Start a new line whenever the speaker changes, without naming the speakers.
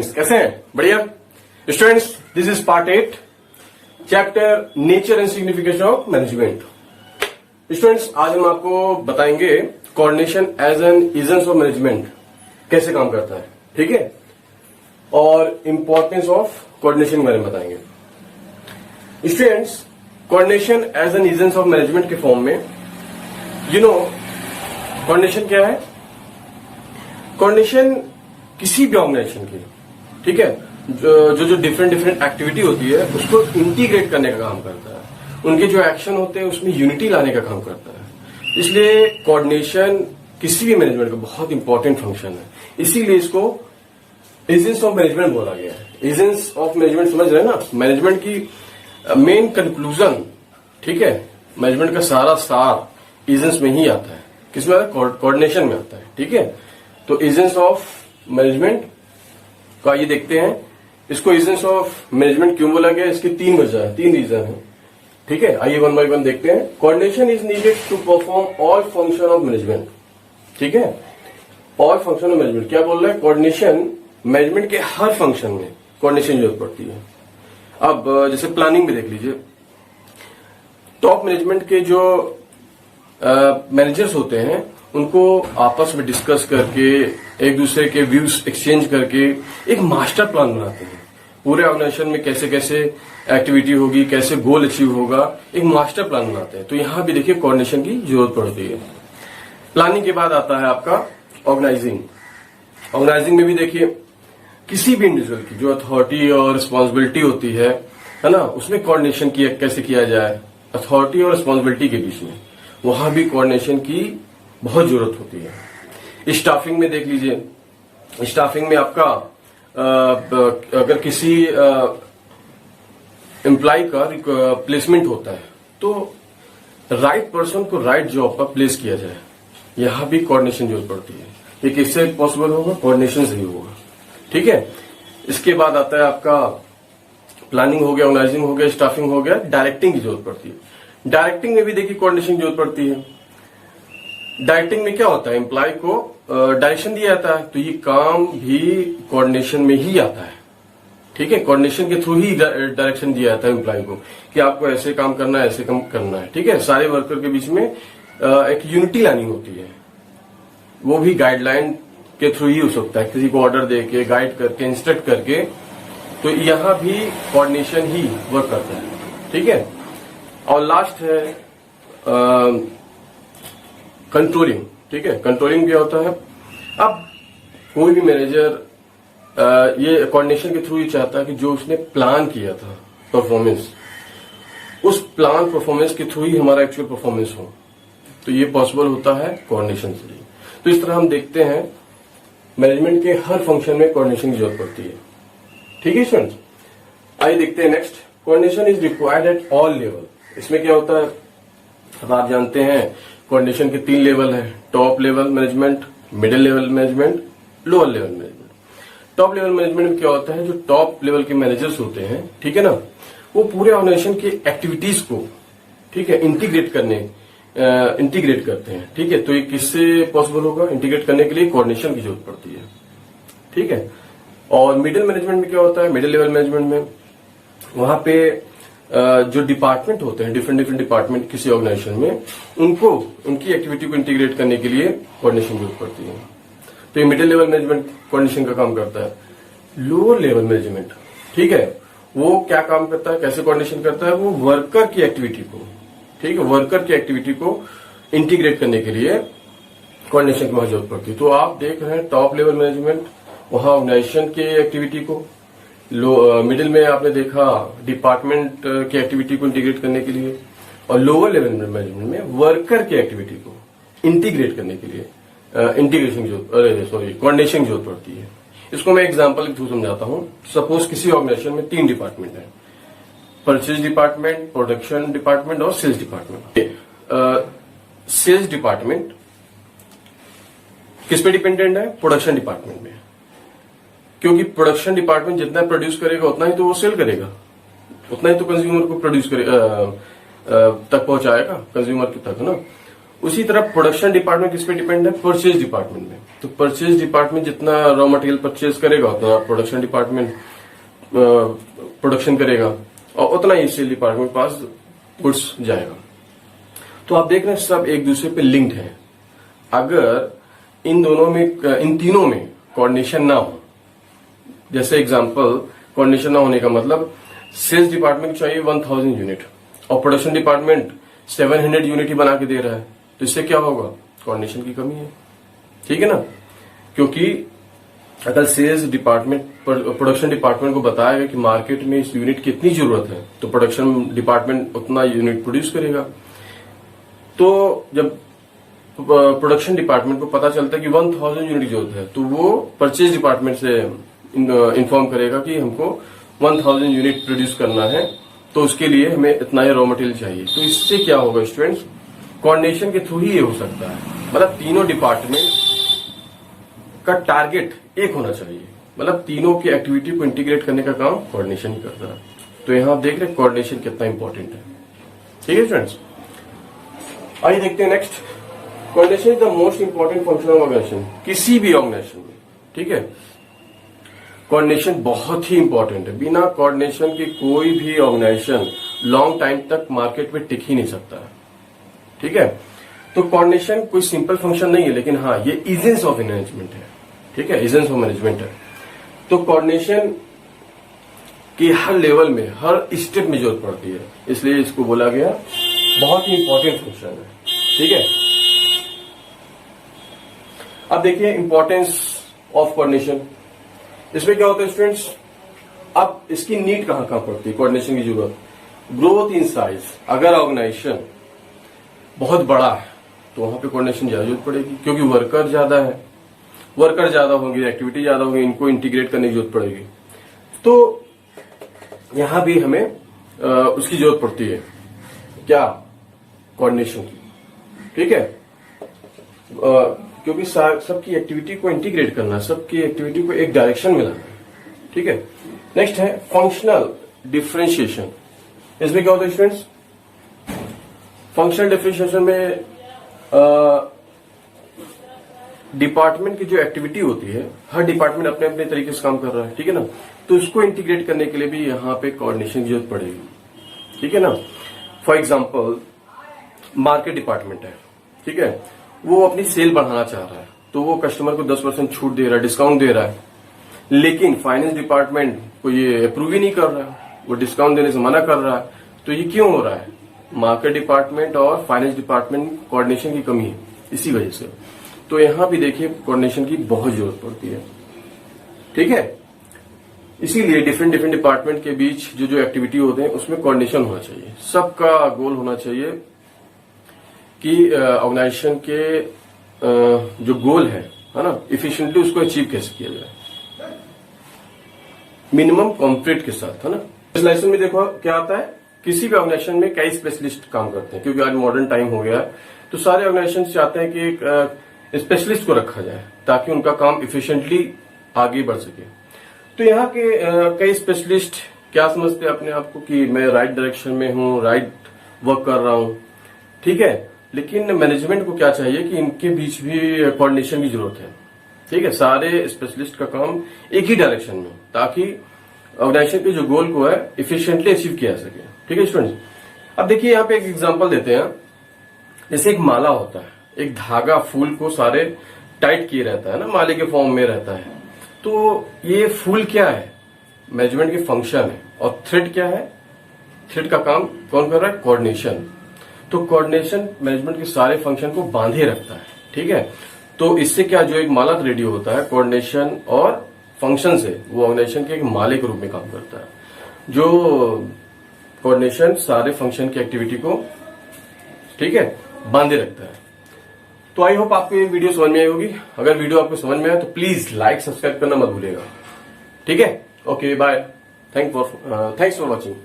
Students, कैसे हैं? बढ़िया students, this is part 8 chapter nature and signification of management. Students, आज हम आपको बताएंगे coordination as an agent of management कैसे काम करता है, ठीक है, और इंपॉर्टेंस ऑफ कोऑर्डिनेशन के बारे में बताएंगे। Students, coordination as an agent of management के फॉर्म में कोऑर्डिनेशन क्या है? कोऑर्डिनेशन किसी भी ऑर्गेनाइजेशन की, ठीक है, जो डिफरेंट एक्टिविटी होती है उसको इंटीग्रेट करने का काम करता है। उनके जो एक्शन होते हैं उसमें यूनिटी लाने का काम करता है। इसलिए कोऑर्डिनेशन किसी भी मैनेजमेंट का बहुत इंपॉर्टेंट फंक्शन है। इसीलिए इसको एजेंट्स ऑफ मैनेजमेंट बोला गया है। एजेंट्स ऑफ मैनेजमेंट समझ रहे हैं ना? मैनेजमेंट की मेन कंक्लूजन, ठीक है, मैनेजमेंट का सारा सार एजेंट्स में ही आता है। किसमें आता है? कोऑर्डिनेशन में आता है, ठीक है। तो एजेंट्स ऑफ मैनेजमेंट का ये देखते हैं, इसको एजेंट्स ऑफ मैनेजमेंट क्यों बोला गया? इसकी तीन वजह है, तीन रीजन है, ठीक है। आइए वन बाय वन देखते हैं। Coordination is needed to perform all function of management, ठीक है। ऑल फंक्शन ऑफ मैनेजमेंट क्या बोल रहा है? कोऑर्डिनेशन मैनेजमेंट के हर फंक्शन में कोऑर्डिनेशन जरूरत पड़ती है। अब जैसे प्लानिंग में देख लीजिए, टॉप मैनेजमेंट के जो मैनेजर्स होते हैं उनको आपस में डिस्कस करके, एक दूसरे के व्यूज एक्सचेंज करके एक मास्टर प्लान बनाते हैं। पूरे ऑर्गेनाइजेशन में कैसे कैसे एक्टिविटी होगी, कैसे गोल अचीव होगा, एक मास्टर प्लान बनाते हैं। तो यहां भी देखिए कोऑर्डिनेशन की जरूरत पड़ती है। प्लानिंग के बाद आता है आपका ऑर्गेनाइजिंग। ऑर्गेनाइजिंग में भी देखिए किसी भी इंडिविजुअल की जो अथॉरिटी और रिस्पॉन्सिबिलिटी होती है ना, उसमें कोऑर्डिनेशन कैसे किया जाए, अथॉरिटी और रिस्पॉन्सिबिलिटी के बीच में, वहां भी कोऑर्डिनेशन की बहुत जरूरत होती है। स्टाफिंग में देख लीजिए, स्टाफिंग में आपका अगर किसी एम्प्लॉय का प्लेसमेंट होता है तो राइट पर्सन को राइट जॉब पर प्लेस किया जाए, यहां भी कोऑर्डिनेशन जरूरत पड़ती है। ये किससे पॉसिबल होगा? कोऑर्डिनेशन से ही होगा, ठीक है। इसके बाद आता है आपका प्लानिंग हो गया, ऑर्गेनाइजिंग हो गया, स्टाफिंग हो गया, डायरेक्टिंग की जरूरत पड़ती है। डायरेक्टिंग में भी देखिए कोऑर्डिनेशन की जरूरत पड़ती है। डायरेक्टिंग में क्या होता है? एम्प्लॉय को डायरेक्शन दिया जाता है, तो ये काम भी कोऑर्डिनेशन में ही आता है, ठीक है। कोऑर्डिनेशन के थ्रू ही डायरेक्शन दिया जाता है एम्प्लॉय को कि आपको ऐसे काम करना है, ऐसे काम करना है, ठीक है। सारे वर्कर के बीच में एक यूनिटी लानी होती है, वो भी गाइडलाइन के थ्रू ही हो सकता है, किसी को ऑर्डर दे के, गाइड करके, इंस्ट्रक्ट करके। तो यहां भी कोऑर्डिनेशन ही वर्क करता है, ठीक है। और लास्ट है कंट्रोलिंग, ठीक है। कंट्रोलिंग क्या होता है? अब कोई भी मैनेजर ये कोऑर्डिनेशन के थ्रू ही चाहता है कि जो उसने प्लान किया था परफॉर्मेंस, उस प्लान परफॉर्मेंस के थ्रू ही हमारा एक्चुअल परफॉर्मेंस हो, तो ये पॉसिबल होता है कोऑर्डिनेशन से। तो इस तरह हम देखते हैं मैनेजमेंट के हर फंक्शन में कोऑर्डिनेशन की जरूरत पड़ती है, ठीक है स्टूडेंट्स। आइए देखते हैं next. Coordination is required at all level. इसमें क्या होता है? अब आप जानते हैं कोऑर्डिनेशन के 3 लेवल है, top level management, middle level management, lower level management. Top level management में क्या होता है? जो टॉप लेवल के मैनेजर्स होते हैं, ठीक है ना, वो पूरे ऑर्गेनाइजेशन की एक्टिविटीज को, ठीक है, इंटीग्रेट करते हैं, ठीक है। तो ये किससे पॉसिबल होगा? इंटीग्रेट करने के लिए कोऑर्डिनेशन की जरूरत पड़ती है, ठीक है। और मिडिल मैनेजमेंट में क्या होता है? मिडिल लेवल मैनेजमेंट में वहां पे जो डिपार्टमेंट होते हैं, डिफरेंट डिपार्टमेंट किसी ऑर्गेनाइजेशन में, उनको उनकी एक्टिविटी को इंटीग्रेट करने के लिए कोऑर्डिनेशन जरूरत पड़ती है। तो ये मिडिल लेवल मैनेजमेंट कोऑर्डिनेशन का काम करता है। लोअर लेवल मैनेजमेंट, ठीक है, वो क्या काम करता है, कैसे कोऑर्डिनेशन करता है? वो वर्कर की एक्टिविटी को, ठीक है, वर्कर की एक्टिविटी को इंटीग्रेट करने के लिए कोऑर्डिनेशन की जरूरत पड़ती है। तो आप देख रहे हैं टॉप लेवल मैनेजमेंट वहां ऑर्गेनाइजेशन के एक्टिविटी को, मिडिल में आपने देखा डिपार्टमेंट की एक्टिविटी को इंटीग्रेट करने के लिए, और लोअर लेवल मैनेजमेंट में वर्कर की एक्टिविटी को इंटीग्रेट करने के लिए कोऑर्डिनेशन की जरूरत पड़ती है। इसको मैं एग्जांपल के थ्रू समझाता हूं। सपोज किसी ऑर्गेनाइजेशन में 3 डिपार्टमेंट है, परचेज डिपार्टमेंट, प्रोडक्शन डिपार्टमेंट और सेल्स डिपार्टमेंट। सेल्स डिपार्टमेंट किस पे डिपेंडेंट है? प्रोडक्शन डिपार्टमेंट में, क्योंकि प्रोडक्शन डिपार्टमेंट जितना प्रोड्यूस करेगा उतना ही तो वो सेल करेगा, उतना ही तो कंज्यूमर को प्रोड्यूस करेगा, तक पहुंचाएगा कंज्यूमर के तक, ना। उसी तरह प्रोडक्शन डिपार्टमेंट किस पे डिपेंड है? परचेज डिपार्टमेंट में। तो परचेज डिपार्टमेंट जितना रॉ मटेरियल परचेज करेगा उतना प्रोडक्शन डिपार्टमेंट प्रोडक्शन करेगा और उतना ही सेल डिपार्टमेंट के पास गुड्स जाएगा। तो आप देख रहे हैं सब एक दूसरे पे लिंक्ड है। अगर इन तीनों में कोऑर्डिनेशन ना हो, जैसे एग्जांपल कोऑर्डिनेशन ना होने का मतलब सेल्स डिपार्टमेंट चाहिए 1000 यूनिट और प्रोडक्शन डिपार्टमेंट 700 यूनिट ही बना के दे रहा है, तो इससे क्या होगा? कोऑर्डिनेशन की कमी है, ठीक है ना। क्योंकि अगर सेल्स डिपार्टमेंट प्रोडक्शन डिपार्टमेंट को बताएगा कि मार्केट में इस यूनिट की इतनी जरूरत है, तो प्रोडक्शन डिपार्टमेंट उतना यूनिट प्रोड्यूस करेगा। तो जब प्रोडक्शन डिपार्टमेंट को पता चलता है कि 1000 यूनिट जरूरत है, तो वो परचेज डिपार्टमेंट से इन्फॉर्म करेगा कि हमको 1000 यूनिट प्रोड्यूस करना है, तो उसके लिए हमें इतना ही रॉ मटेरियल चाहिए। तो इससे क्या होगा स्टूडेंट्स? कोऑर्डिनेशन के थ्रू ही ये हो सकता है। मतलब तीनों डिपार्टमेंट का टारगेट एक होना चाहिए, मतलब तीनों की एक्टिविटी को इंटीग्रेट करने का काम कोऑर्डिनेशन करता है। तो यहां आप देख रहे हैं कोऑर्डिनेशन कितना इंपॉर्टेंट है, ठीक है स्टूडेंट्स। आइए देखते हैं next. Coordination is the most important function of organization, किसी भी ऑर्गेनाइजेशन में, ठीक है। कोऑर्डिनेशन बहुत ही इंपॉर्टेंट है। बिना कोऑर्डिनेशन के कोई भी ऑर्गेनाइजेशन लॉन्ग टाइम तक मार्केट में टिक ही नहीं सकता है, ठीक है। तो कोऑर्डिनेशन कोई सिंपल फंक्शन नहीं है, लेकिन हाँ ये एजेंस ऑफ मैनेजमेंट है, ठीक है, एजेंस ऑफ मैनेजमेंट है। तो कोऑर्डिनेशन की हर लेवल में, हर स्टेप में जरूरत पड़ती है, इसलिए इसको बोला गया बहुत ही इंपॉर्टेंट फंक्शन है, ठीक है। अब देखिए इंपॉर्टेंस ऑफ कोऑर्डिनेशन। इसमें क्या होता है स्टूडेंट्स? अब इसकी नीड कहां कहां पड़ती है कोऑर्डिनेशन की जरूरत? Growth in size. अगर ऑर्गेनाइजेशन बहुत बड़ा है तो वहां पे कोऑर्डिनेशन ज्यादा जरूरत पड़ेगी, क्योंकि वर्कर ज्यादा है, वर्कर ज्यादा होंगे, एक्टिविटी ज्यादा होगी, इनको इंटीग्रेट करने की जरूरत पड़ेगी। तो यहां भी हमें उसकी जरूरत पड़ती है, क्या? कोऑर्डिनेशन की, ठीक है। क्योंकि सबकी एक्टिविटी को इंटीग्रेट करना, सबकी एक्टिविटी को एक डायरेक्शन में लाना, ठीक है। नेक्स्ट है फंक्शनल डिफरेंशिएशन। इसमें क्या होता है स्टूडेंट्स? फंक्शनल डिफरेंशिएशन में डिपार्टमेंट की जो एक्टिविटी होती है, हर डिपार्टमेंट अपने अपने तरीके से काम कर रहा है, ठीक है ना। तो उसको इंटीग्रेट करने के लिए भी यहाँ पे कोऑर्डिनेशन की जरूरत पड़ेगी, ठीक है ना। फॉर एग्जाम्पल मार्केट डिपार्टमेंट है, ठीक है, वो अपनी सेल बढ़ाना चाह रहा है, तो वो कस्टमर को 10% छूट दे रहा है, डिस्काउंट दे रहा है, लेकिन फाइनेंस डिपार्टमेंट को ये अप्रूव ही नहीं कर रहा है, वो डिस्काउंट देने से मना कर रहा है। तो ये क्यों हो रहा है? मार्केट डिपार्टमेंट और फाइनेंस डिपार्टमेंट कोऑर्डिनेशन की कमी है, इसी वजह से। तो यहां भी देखिए कोऑर्डिनेशन की बहुत जरूरत पड़ती है, ठीक है। इसीलिए डिफरेंट डिपार्टमेंट के बीच जो एक्टिविटी होते हैं उसमें कोऑर्डिनेशन होना चाहिए। सबका गोल होना चाहिए कि ऑर्गेनाइजेशन के जो गोल है ना, इफिशिएंटली उसको अचीव कैसे किया जाए, मिनिमम कॉन्फ्लिक्ट के साथ, है ना। इस लेसन में देखो क्या आता है, किसी भी ऑर्गेनाइजेशन में कई स्पेशलिस्ट काम करते हैं, क्योंकि आज मॉडर्न टाइम हो गया है, तो सारे ऑर्गेनाइजेशन चाहते हैं कि एक स्पेशलिस्ट को रखा जाए ताकि उनका काम इफिशिएंटली आगे बढ़ सके। तो यहाँ के कई स्पेशलिस्ट क्या समझते हैं अपने आप को कि मैं राइट डायरेक्शन में हूँ, राइट वर्क कर रहा हूँ, ठीक है। लेकिन मैनेजमेंट को क्या चाहिए कि इनके बीच भी कोऑर्डिनेशन की जरूरत है, ठीक है। सारे स्पेशलिस्ट का काम एक ही डायरेक्शन में, ताकि ऑर्गेनाइजेशन के जो गोल को है इफिशिएंटली अचीव किया जा सके, ठीक है स्टूडेंट्स। अब देखिए यहाँ पे एक एग्जांपल देते हैं। जैसे एक माला होता है, एक धागा फूल को सारे टाइट किए रहता है ना, माले के फॉर्म में रहता है। तो ये फूल क्या है? मैनेजमेंट की फंक्शन है। और थ्रेड क्या है? थ्रेड का काम कौन कर रहा है? कोऑर्डिनेशन। तो कोऑर्डिनेशन मैनेजमेंट के सारे फंक्शन को बांधे रखता है, ठीक है। तो इससे क्या, जो एक माला रेडी होता है कोऑर्डिनेशन और फंक्शन से, वो ऑर्गेनाइजेशन के एक माले के रूप में काम करता है, जो कोऑर्डिनेशन सारे फंक्शन की एक्टिविटी को, ठीक है, बांधे रखता है। तो आई होप आपको ये वीडियो समझ में आई होगी। अगर वीडियो आपको समझ में आए तो प्लीज लाइक सब्सक्राइब करना मत भूलिएगा, ठीक है। Okay bye, thanks for watching.